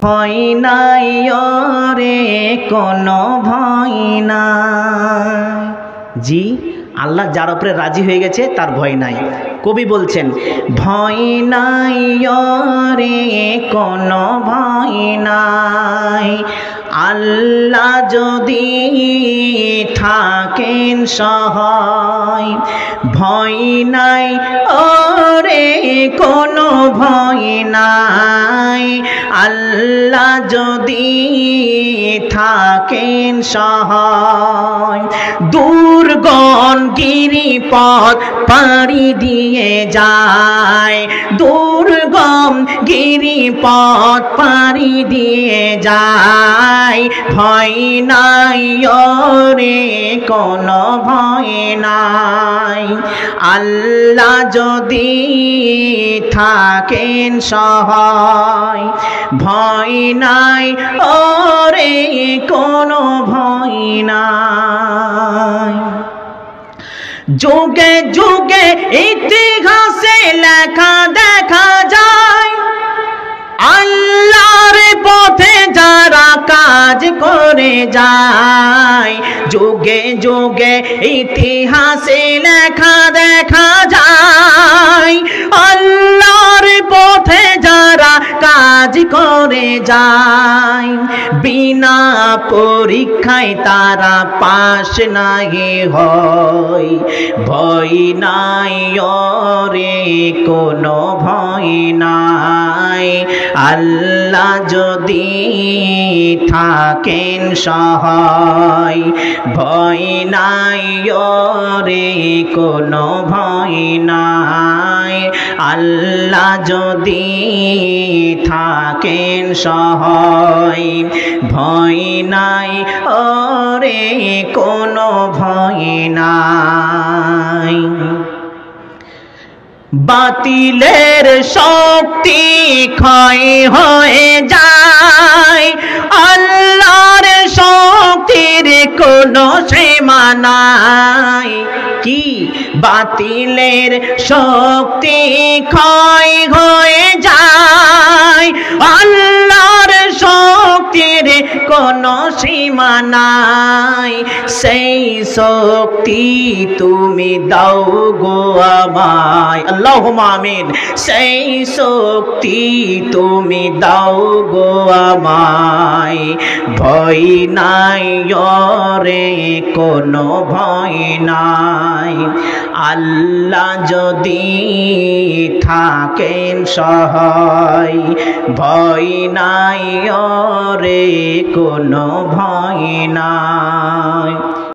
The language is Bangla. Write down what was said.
ভয় নাই রে কোনো ভয় নাই। জি, আল্লাহ যার উপরে রাজি হয়ে গেছে তার ভয় নাই। কবি বলছেন ভয় নাই রে কোনো ভয় নাই, আল্লাহ যদি থাকেন সহায়। ভয় নাই ওরে কোনো ভয় নাই, আল্লাহ যদি থাকেন সহায়। দুর্গম গিরিপথ পাড়ি দিয়ে যায়, দুর্গম গিরিপথ পাড়ি দিয়ে যায়। ভয় নাই রে কোনো ভয় নাই, আল্লাহ যদি থাকেন সহায়। ভয় নাই ওরে কোনো ভয় নাই। যুগে যুগে ইতিহাসে লেখা দেখা যায়, আল্লাহর পথে যারা কাজ করে যায়। যুগে যুগে ইতিহাসে লেখা দেখা যায়, আল্লাহর পথে যারা কাজ করে যায়। বিনা পরীক্ষায় তারা পাশ নাই হয়। ভয় নাই রে কোনো ভয় নাই, আল্লাহ যদি থাকেন সহায়। ভয় নাই রে কোনো ভয় নাই, আল্লাহ যদি থাকেন সহায়। ভয় নাই রে কোনো ভয় নাই। বাতিলের শক্তি ক্ষয় হয়ে যায়, আল্লাহর শক্তির কোনো সীমা নাই। কি বাতিলের শক্তি ক্ষয় হয়ে যায়, আল্লাহর শক্তির কোনো সীমা নাই। সেই শক্তি তুমি দাও গো আমায়, আল্লাহুম্মা আমিন। সেই শক্তি তুমি দাও গো আমায়। ভয় নাই রে কোনো ভয় নাই, আল্লাহ যদি থাকেন সহায়। ভয় নাই রে কোনো ভয় নাই।